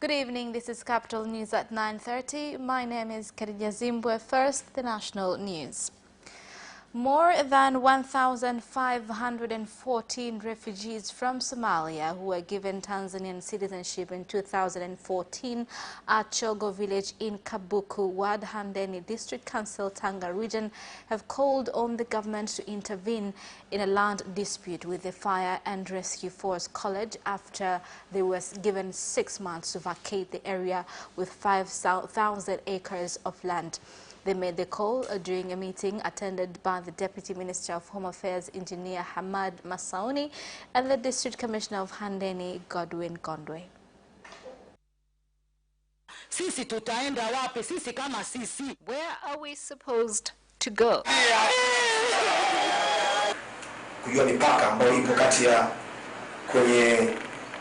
Good evening, this is Capital News at 9:30. My name is Khadija Zimbwe. First, the national news. More than 1,514 refugees from Somalia who were given Tanzanian citizenship in 2014 at Chogo village in Kabuku, Ward Handeni District Council, Tanga region, have called on the government to intervene in a land dispute with the Fire and Rescue Force College after they were given 6 months to vacate the area with 5,000 acres of land. They made the call during a meeting attended by the Deputy Minister of Home Affairs, Engineer Hamad Masauni, and the District Commissioner of Handeni, Godwin Gondwe. Sisi tutaenda wapi? Sisi kama sisi. Where are we supposed to go? Kujua mipaka ambayo ipo kati ya kwenye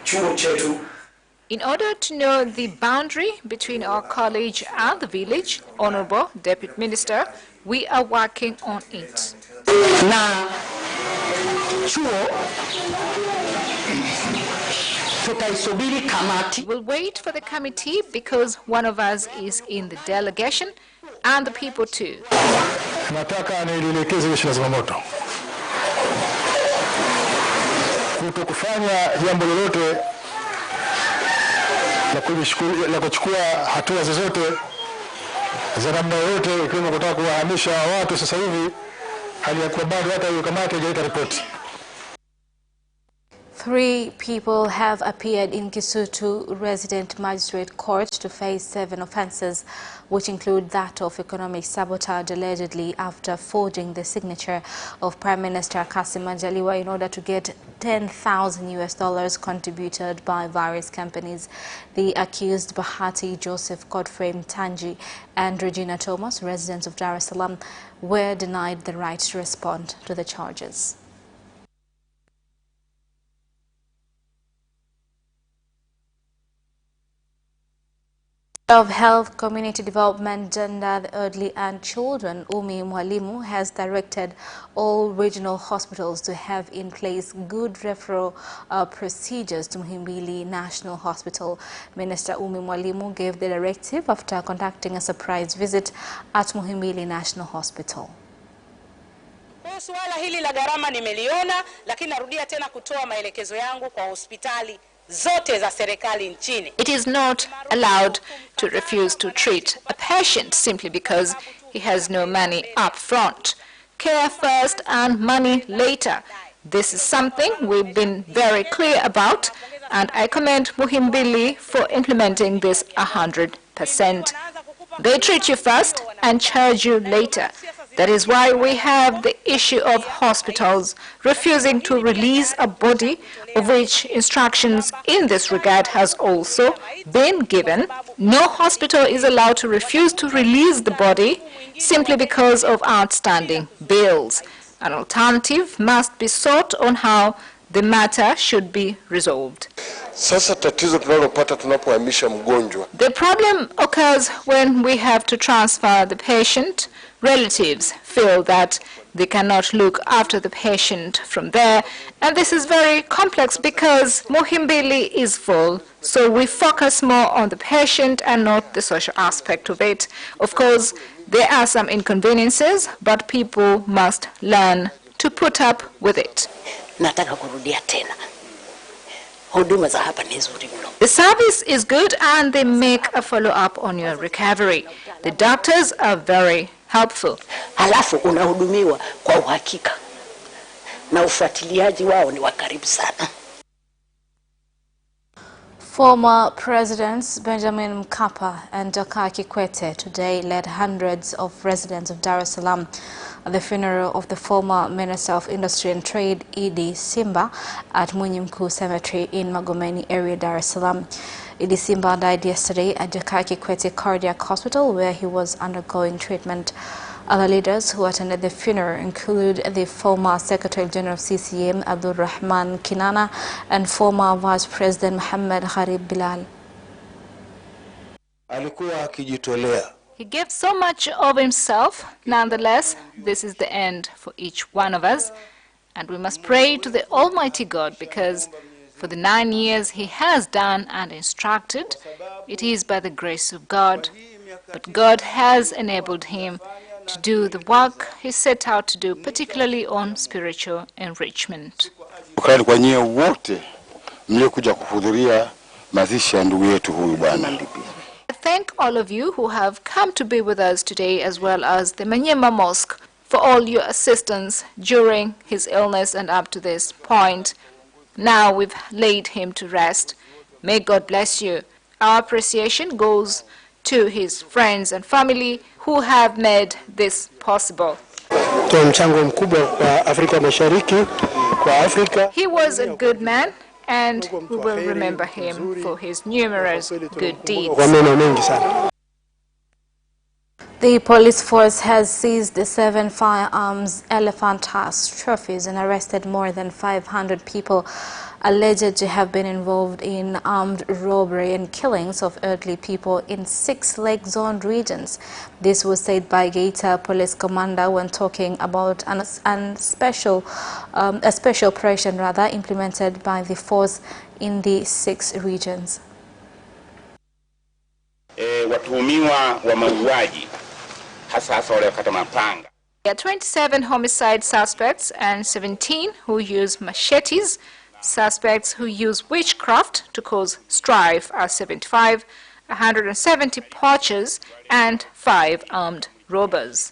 chuo chetu. In order to know the boundary between our college and the village, Honorable Deputy Minister, we are working on it. Na chuo tutaisubiri kamati. We'll wait for the committee because one of us is in the delegation and the people too. Nataka nielekeze jeshi la zimamoto kutokufanya jambo lolote la kuchukua hatua zozote za namna yoyote, ikiwemo kutaka kuwahamisha watu sasa hivi, hali ya kuwa bado hata hiyo kamati haijaleta ripoti. 3 people have appeared in Kisutu Resident Magistrate Court to face 7 offences, which include that of economic sabotage allegedly after forging the signature of Prime Minister Kassim Majaliwa in order to get $10,000 contributed by various companies. The accused Bahati Joseph Godfrey Mtanji and Regina Thomas, residents of Dar es Salaam, were denied the right to respond to the charges. Of Health, Community Development, Gender, the Elderly and Children, Umi Mwalimu, has directed all regional hospitals to have in place good referral procedures to Muhimbili National Hospital. Minister Umi Mwalimu gave the directive after conducting a surprise visit at Muhimbili National Hospital. Suala hili la gharama nimeliona, lakini narudia tena kutoa maelekezo yangu kwa hospitali zote za serikali nchini. It is not allowed to refuse to treat a patient simply because he has no money up front. Care first and money later. This is something we've been very clear about, and I commend Muhimbili for implementing this 100%. They treat you first and charge you later. That is why we have the issue of hospitals refusing to release a body, of which instructions in this regard has also been given. No hospital is allowed to refuse to release the body simply because of outstanding bills. An alternative must be sought on how the matter should be resolved. The problem occurs when we have to transfer the patient. Relatives feel that they cannot look after the patient from there, and this is very complex because Muhimbili is full, so we focus more on the patient and not the social aspect of it. Of course, there are some inconveniences, but people must learn to put up with it. The service is good and they make a follow-up on your recovery. The doctors are very helpful. Halafu unahudumiwa kwa uhakika na ufuatiliaji wao ni wa karibu sana. Former Presidents Benjamin Mkapa and Jakaya Kikwete today led hundreds of residents of Dar es Salaam at the funeral of the former Minister of Industry and Trade, Idi Simba, at Mwinyi Mkuu Cemetery in Magomeni area, Dar es Salaam. Idi Simba died yesterday at Jakaya Kikwete Cardiac Hospital, where he was undergoing treatment. Other leaders who attended the funeral include the former Secretary General of CCM, Abdul Rahman Kinana, and former Vice President Muhammad Gharib Bilal. He gave so much of himself. Nonetheless, this is the end for each one of us. And we must pray to the Almighty God because For the 9 years he has done and instructed, it is by the grace of God. But God has enabled him to do the work he set out to do, particularly on spiritual enrichment. Kwa nyie wote mliokuja kuhudhuria mazishi ya ndugu yetu huyu bwana. I thank all of you who have come to be with us today, as well as the Manyema Mosque, for all your assistance during his illness and up to this point. Now we've laid him to rest. May God bless you. Our appreciation goes to his friends and family who have made this possible. He was a good man, and we will remember him for his numerous good deeds. The police force has seized 7 firearms, elephant tusks, trophies, and arrested more than 500 people alleged to have been involved in armed robbery and killings of elderly people in 6 Lake Zone regions. This was said by Geita Police Commander when talking about a special operation implemented by the force in the 6 regions. Watuhumiwa wa mauaji hasa wale wakata mapanga. There are 27 homicide suspects and 17 who use machetes. Suspects who use witchcraft to cause strife are 75, 170 poachers, and 5 armed robbers.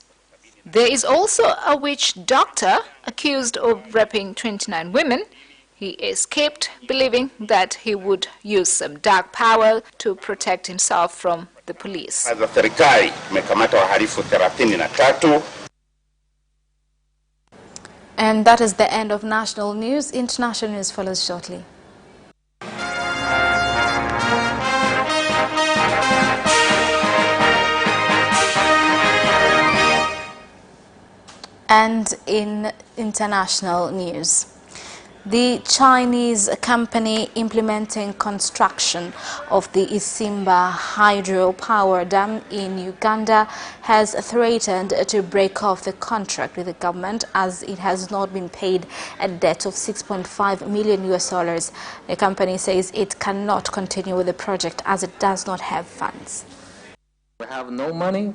There is also a witch doctor accused of raping 29 women. He escaped, believing that he would use some dark power to protect himself from the police. And that is the end of national news. International news follows shortly. And in international news, the Chinese company implementing construction of the Isimba hydropower dam in Uganda has threatened to break off the contract with the government as it has not been paid a debt of $6.5 million. The company says it cannot continue with the project as it does not have funds. We have no money.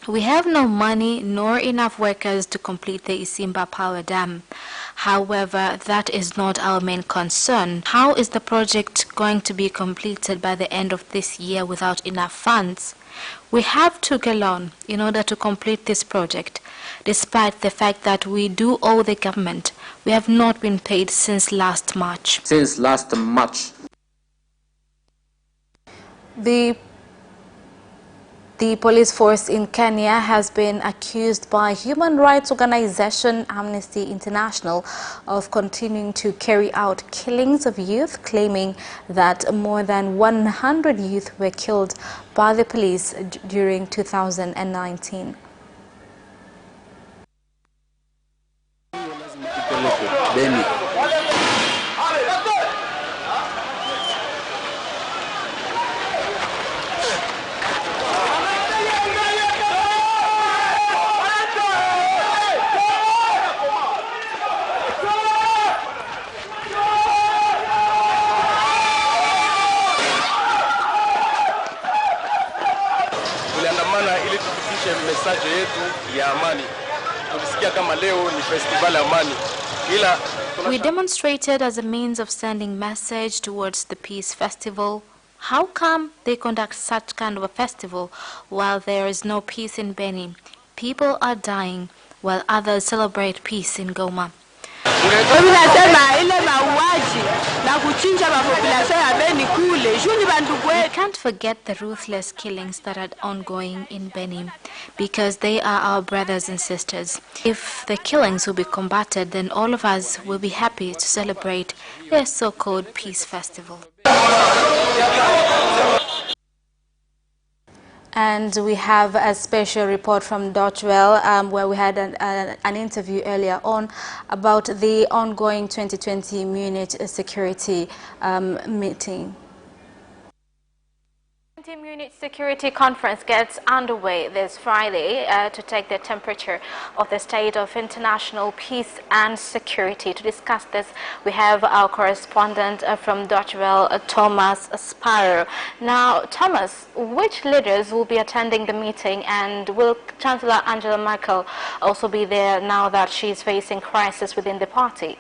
We have no money nor enough workers to complete the Isimba power dam. However, that is not our main concern. How is the project going to be completed by the end of this year without enough funds? We have took a loan in order to complete this project. Despite the fact that we do owe the government, we have not been paid since last March. Since last March. The police force in Kenya has been accused by human rights organization Amnesty International of continuing to carry out killings of youth, claiming that more than 100 youth were killed by the police during 2019. Ili tufikishe message yetu ya amani. Tulisikia kama leo ni festival ya amani. We demonstrated as a means of sending message towards the peace festival. How come they conduct such kind of a festival while there is no peace in Beni? People are dying while others celebrate peace in Goma. We can't forget the ruthless killings that are ongoing in Beni because they are our brothers and sisters. If the killings will be combated, then all of us will be happy to celebrate their so-called peace festival. And we have a special report from Dotwell where we had an interview earlier on about the ongoing 2020 Munich security meeting. G20 Munich Security Conference gets underway this Friday to take the temperature of the state of international peace and security. To discuss this, we have our correspondent from Deutsche Welle, Thomas Sparrow. Now, Thomas, which leaders will be attending the meeting, and will Chancellor Angela Merkel also be there now that she's facing crisis within the party?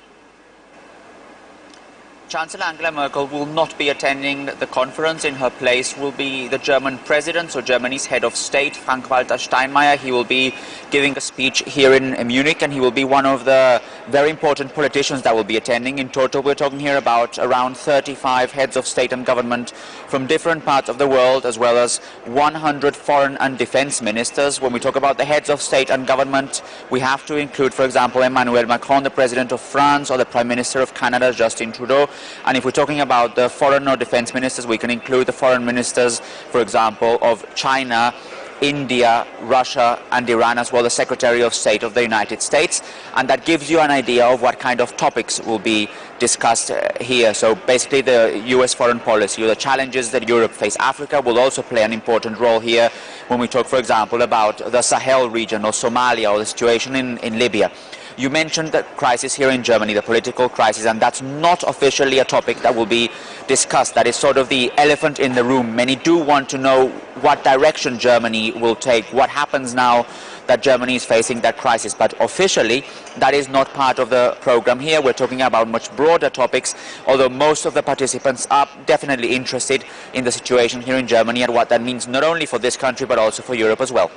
Chancellor Angela Merkel will not be attending the conference. In her place will be the German president, so Germany's head of state, Frank-Walter Steinmeier. He will be giving a speech here in Munich, and he will be one of the very important politicians that will be attending. In total, we're talking here about around 35 heads of state and government from different parts of the world, as well as 100 foreign and defense ministers. When we talk about the heads of state and government, we have to include, for example, Emmanuel Macron, the president of France, or the prime minister of Canada, Justin Trudeau. And if we're talking about the foreign or defense ministers, we can include the foreign ministers, for example, of China, India, Russia and Iran, as well as the Secretary of State of the United States. And that gives you an idea of what kind of topics will be discussed here. So basically the US foreign policy, or the challenges that Europe face. Africa will also play an important role here when we talk, for example, about the Sahel region or Somalia or the situation in Libya. You mentioned the crisis here in Germany, the political crisis, and that's not officially a topic that will be discussed. That is sort of the elephant in the room. Many do want to know what direction Germany will take, what happens now that Germany is facing that crisis. But officially, that is not part of the program here. We're talking about much broader topics, although most of the participants are definitely interested in the situation here in Germany and what that means not only for this country, but also for Europe as well.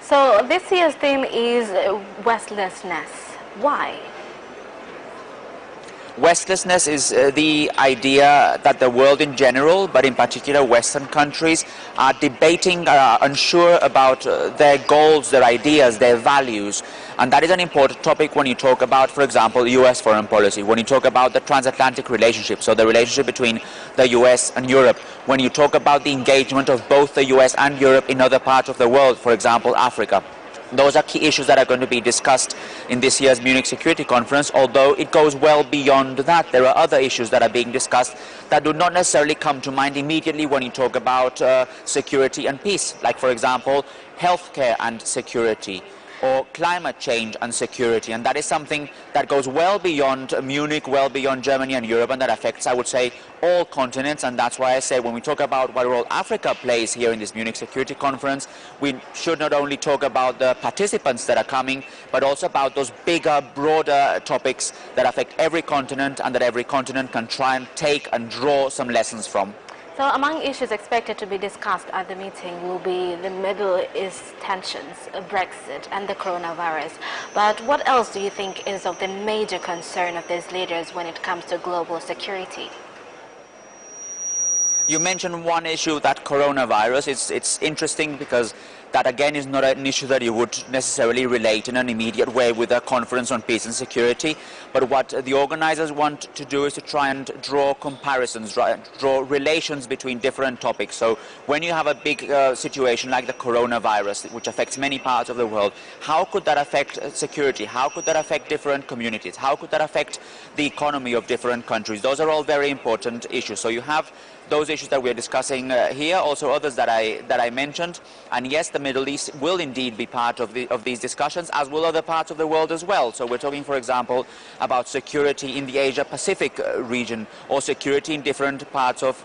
So this year's theme is Westlessness. Why? Westlessness is the idea that the world in general, but in particular Western countries, are debating, unsure about their goals, their ideas, their values. And that is an important topic when you talk about, for example, US foreign policy, when you talk about the transatlantic relationship, so the relationship between the US and Europe, when you talk about the engagement of both the US and Europe in other parts of the world, for example, Africa. Those are key issues that are going to be discussed in this year's Munich Security Conference, although it goes well beyond that. There are other issues that are being discussed that do not necessarily come to mind immediately when you talk about security and peace, like, for example, healthcare and security, or climate change and security. And that is something that goes well beyond Munich, well beyond Germany and Europe, and that affects, I would say, all continents. And that's why I say when we talk about what role Africa plays here in this Munich Security Conference, we should not only talk about the participants that are coming, but also about those bigger, broader topics that affect every continent, and that every continent can try and take and draw some lessons from. So among issues expected to be discussed at the meeting will be the Middle East tensions, Brexit and the coronavirus. But what else do you think is of the major concern of these leaders when it comes to global security? You mentioned one issue, that coronavirus. It's interesting because that again is not an issue that you would necessarily relate in an immediate way with a conference on peace and security. But what the organizers want to do is to try and draw comparisons, draw relations between different topics. So when you have a big situation like the coronavirus, which affects many parts of the world, how could that affect security? How could that affect different communities? How could that affect the economy of different countries? Those are all very important issues. So you have those issues that we are discussing here, also others that I mentioned. And yes, the Middle East will indeed be part of these discussions, as will other parts of the world as well. So we're talking, for example, about security in the Asia-Pacific region, or security in different parts of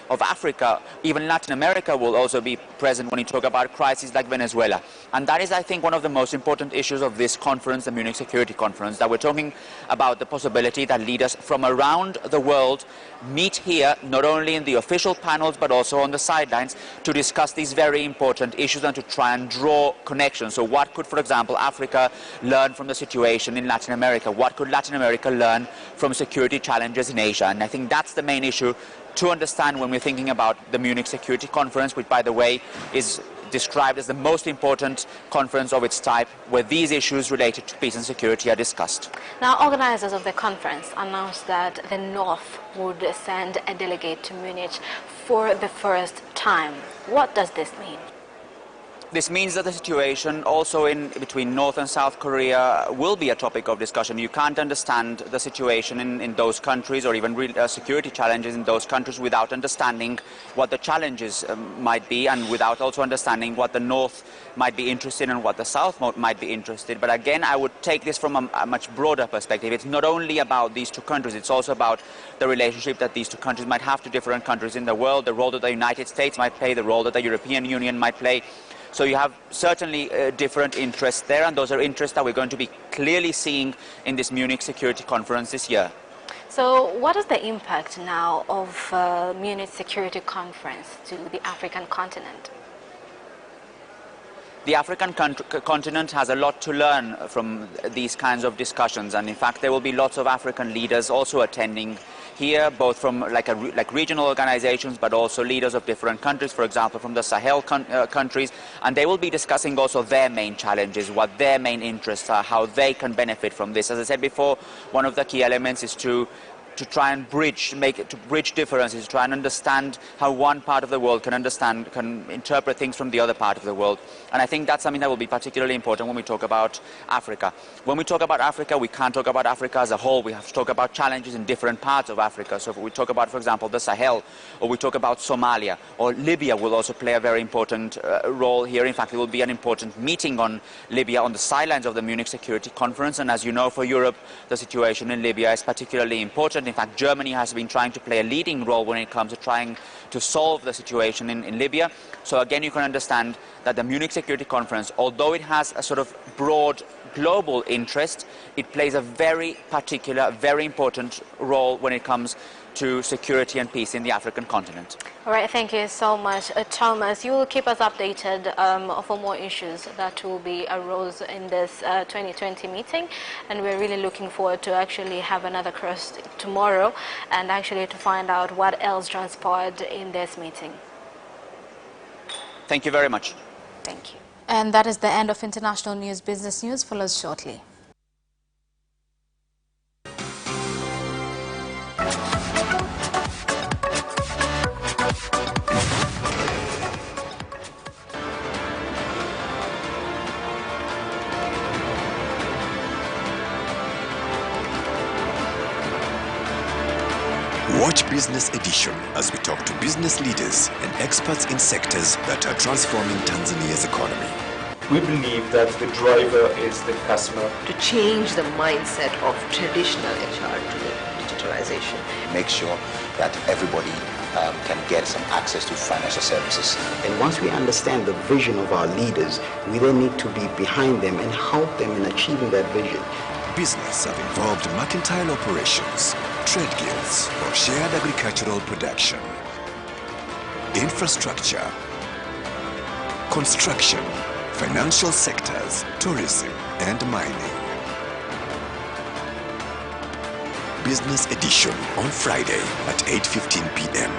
Africa. Even Latin America will also be present when you talk about crises like Venezuela. And that is, I think, one of the most important issues of this conference, the Munich Security Conference, that we're talking about the possibility that leaders from around the world meet here, not only in the official panels, but also on the sidelines, to discuss these very important issues and to try and draw connections. So what could, for example, Africa learn from the situation in Latin America? What could Latin America learn from security challenges in Asia? And I think that's the main issue to understand when we're thinking about the Munich Security Conference, which, by the way, is described as the most important conference of its type, where these issues related to peace and security are discussed. Now, organizers of the conference announced that the North would send a delegate to Munich for the first time. What does this mean? This means that the situation also between North and South Korea will be a topic of discussion. You can't understand the situation in those countries or even security challenges in those countries without understanding what the challenges might be, and without also understanding what the North might be interested in and what the South might be interested. But again, I would take this from a much broader perspective. It's not only about these two countries, it's also about the relationship that these two countries might have to different countries in the world, the role that the United States might play, the role that the European Union might play. So you have certainly different interests there, and those are interests that we're going to be clearly seeing in this Munich Security Conference this year. So what is the impact now of Munich Security Conference to the African continent? The African continent has a lot to learn from these kinds of discussions, and in fact there will be lots of African leaders also attending here, both from like regional organizations, but also leaders of different countries, for example from the Sahel countries, and they will be discussing also their main challenges, what their main interests are, how they can benefit from this. As I said before, one of the key elements is to try and bridge differences, try and understand how one part of the world can interpret things from the other part of the world. And I think that's something that will be particularly important when we talk about Africa. When we talk about Africa, we can't talk about Africa as a whole. We have to talk about challenges in different parts of Africa. So if we talk about, for example, the Sahel, or we talk about Somalia, or Libya will also play a very important role here. In fact, there will be an important meeting on Libya on the sidelines of the Munich Security Conference. And as you know, for Europe, the situation in Libya is particularly important. In fact, Germany has been trying to play a leading role when it comes to trying to solve the situation in Libya. So again, you can understand that the Munich Security Conference, although it has a sort of broad global interest, it plays a very particular, very important role when it comes to security and peace in the African continent. All right, thank you so much, Thomas. You will keep us updated for more issues that will be arose in this 2020 meeting, and we're really looking forward to actually have another cross tomorrow and actually to find out what else transpired in this meeting. Thank you very much. Thank you. And that is the end of International News. Business News follows shortly. Watch Business Edition as we talk to business leaders and experts in sectors that are transforming Tanzania's economy. We believe that the driver is the customer. To change the mindset of traditional HR to the digitalization. Make sure that everybody can get some access to financial services. And once we understand the vision of our leaders, we then need to be behind them and help them in achieving that vision. Business have involved mercantile operations, trade guilds, or shared agricultural production, infrastructure, construction, financial sectors, tourism, and mining. Business Edition on Friday at 8:15 p.m.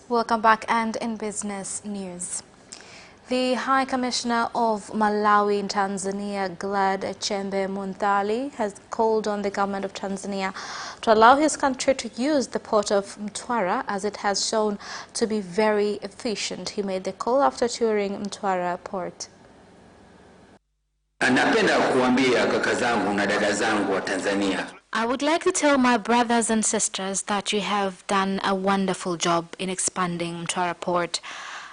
Welcome back, and in business news. The High Commissioner of Malawi in Tanzania, Glad Chembe Munthali, has called on the government of Tanzania to allow his country to use the port of Mtwara, as it has shown to be very efficient. He made the call after touring Mtwara port. Napenda kuambia kaka zangu na dada zangu wa Tanzania. I would like to tell my brothers and sisters that you have done a wonderful job in expanding Mtwara Port.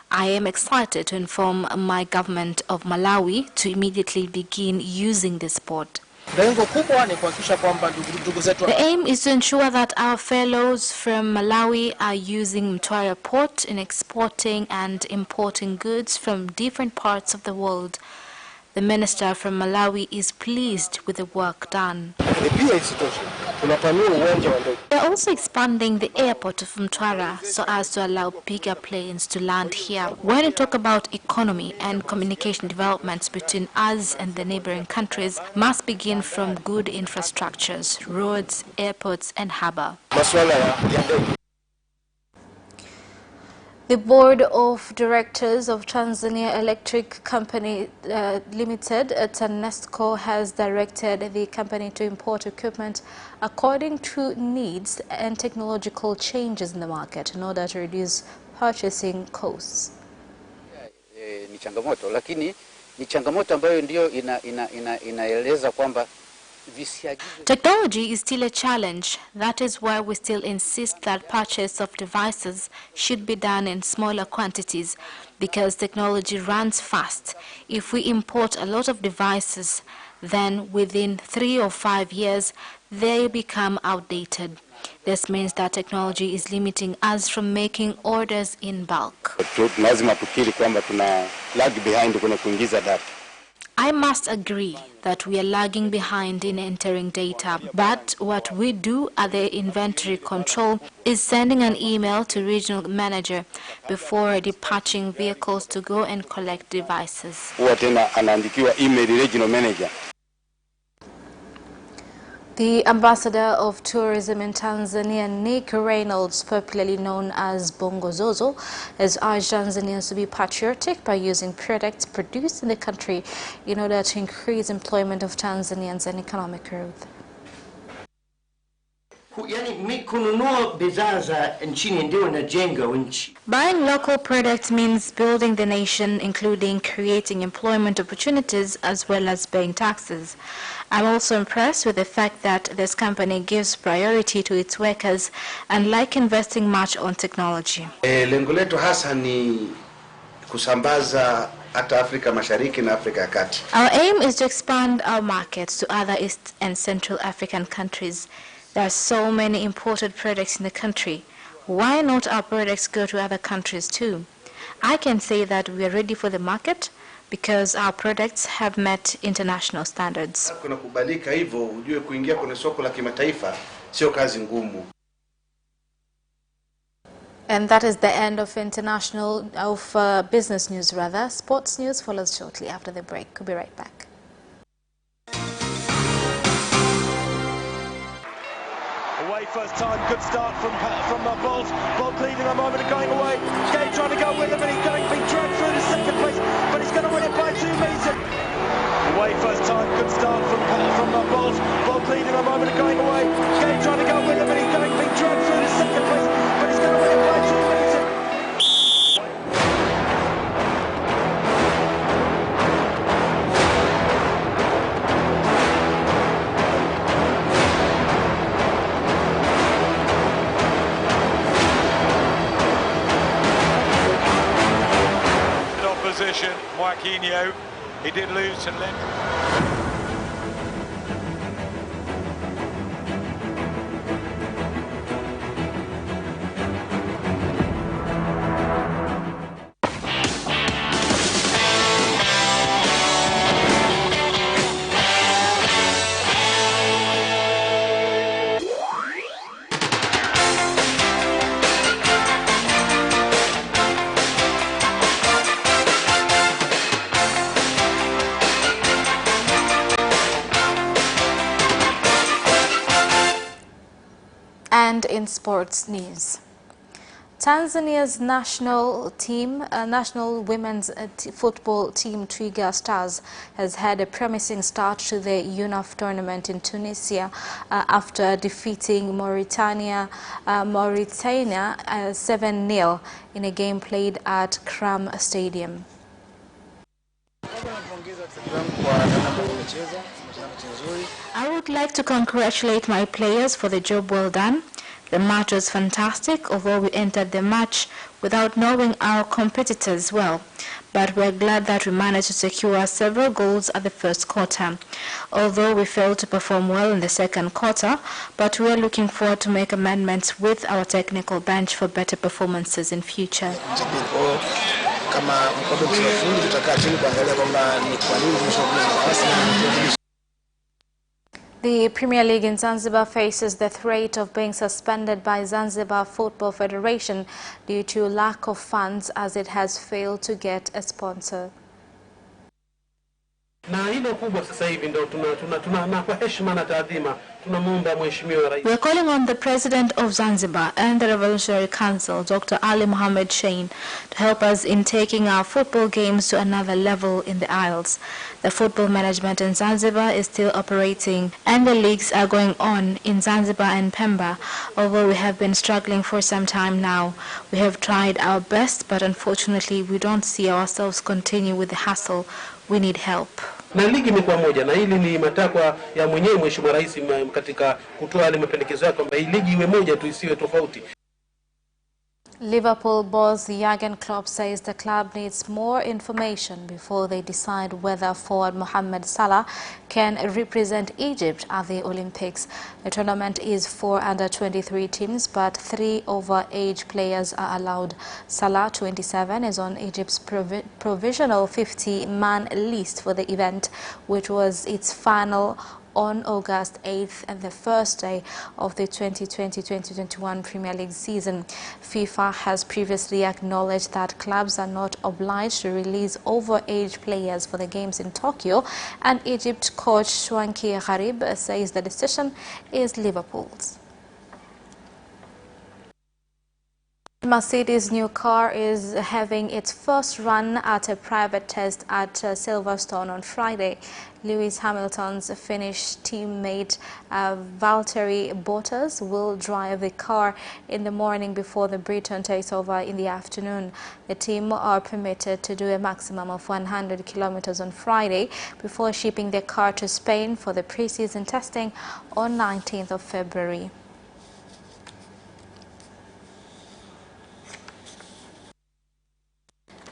I am excited to inform my government of Malawi to immediately begin using this port. The aim is to ensure that our fellows from Malawi are using Mtwara Port in exporting and importing goods from different parts of the world. The minister from Malawi is pleased with the work done. We are also expanding the airport of Mtwara so as to allow bigger planes to land here. When we talk about economy and communication developments between us and the neighboring countries must begin from good infrastructures, roads, airports and harbour. The Board of Directors of Tanzania Electric Company Limited, TANESCO, has directed the company to import equipment according to needs and technological changes in the market in order to reduce purchasing costs. Ni changamoto, lakini ni changamoto ambayo ndio inaeleza kwamba technology is still a challenge. That is why we still insist that purchase of devices should be done in smaller quantities, because technology runs fast. If we import a lot of devices, then within 3 or 5 years, they become outdated. This means that technology is limiting us from making orders in bulk. I must agree that we are lagging behind in entering data, but what we do at the inventory control is sending an email to regional manager before dispatching vehicles to go and collect devices. The Ambassador of Tourism in Tanzania, Nick Reynolds, popularly known as Bongo Zozo, has urged Tanzanians to be patriotic by using products produced in the country in order to increase employment of Tanzanians and economic growth. Buying local products means building the nation, including creating employment opportunities as well as paying taxes. I'm also impressed with the fact that this company gives priority to its workers and like investing much on technology. Lengo letu hasa ni kusambaza hata Afrika Mashariki na Afrika ya Kati. Our aim is to expand our markets to other East and Central African countries. There are so many imported products in the country. Why not our products go to other countries too? I can say that we are ready for the market because our products have met international standards. Kuna kubalika hivyo, ujue kuingia kwenye soko la kimataifa sio kazi ngumu. And that is the end of business news rather. Sports news follows shortly after the break. We'll be right back. Away first time, good start from Bolt. Bolt leading a moment of going away. Gay trying to go with him, and he's being dragged through to second place, but he's going to win it by 2 meters. Away first time, good start from Bolt. Bolt leading a moment of going away. Gay trying to go with him, and he's being dragged through to second place, but he's going to win it by 2 meters. Opposition, Marquinhos, he did lose to Lynn. And in sports news, Tanzania's national women's football team Twiga Stars has had a promising start to the UNAF tournament in Tunisia after defeating Mauritania 7-0 in a game played at Kram Stadium. I would like to congratulate my players for the job well done. The match was fantastic, although we entered the match without knowing our competitors well. But we're glad that we managed to secure several goals at the first quarter. Although we failed to perform well in the second quarter, but we are looking forward to make amendments with our technical bench for better performances in future. The Premier League in Zanzibar faces the threat of being suspended by Zanzibar Football Federation due to lack of funds as it has failed to get a sponsor. Na hilo kubwa sasa hivi ndio na kwa heshima na taadhima tunamuomba mheshimiwa rais. We are calling on the President of Zanzibar and the Revolutionary Council, Dr. Ali Mohammed Shein, to help us in taking our football games to another level in the Isles. The football management in Zanzibar is still operating and the leagues are going on in Zanzibar and Pemba, although we have been struggling for some time now. We have tried our best, but unfortunately we don't see ourselves continue with the hassle. We need help. Na ligi imekuwa moja na hili ni matakwa ya mwenyewe mheshimiwa rais katika kutoa yale mapendekezo yake kwamba hii ligi iwe moja tu isiwe tofauti. Liverpool boss Jurgen Klopp says the club needs more information before they decide whether forward Mohamed Salah can represent Egypt at the Olympics. The tournament is for under-23 teams, but 3 over-age players are allowed. Salah, 27, is on Egypt's provisional 50-man list for the event, which was its final on August 8th and the first day of the 2020-2021 Premier League season. FIFA has previously acknowledged that clubs are not obliged to release over-age players for the games in Tokyo, and Egypt coach Shwanki Gharib says the decision is Liverpool's. Mercedes' new car is having its first run at a private test at Silverstone on Friday. Lewis Hamilton's Finnish teammate Valtteri Bottas will drive the car in the morning before the Britain takes over in the afternoon. The team are permitted to do a maximum of 100 kilometers on Friday before shipping their car to Spain for the pre-season testing on 19th of February.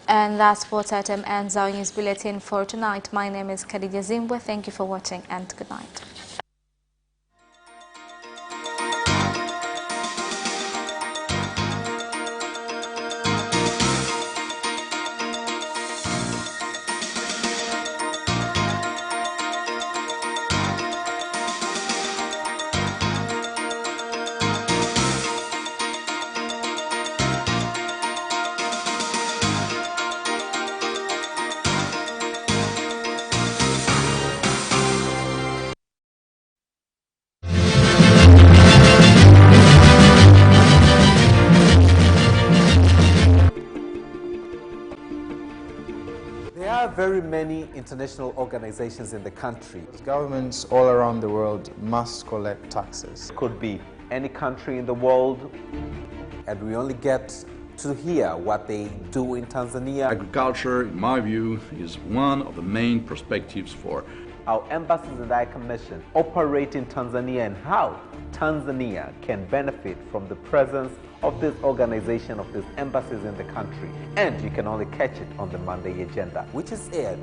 And that sports item ends our news bulletin for tonight. My name is Khadija Zimbwe. Thank you for watching and good night. There are very many international organizations in the country. Governments all around the world must collect taxes. Could be any country in the world, and we only get to hear what they do in Tanzania. Agriculture, in my view, is one of the main perspectives for our embassies and high commission operate in Tanzania and how Tanzania can benefit from the presence of this organization, of these embassies in the country. And you can only catch it on the Monday agenda, which is aired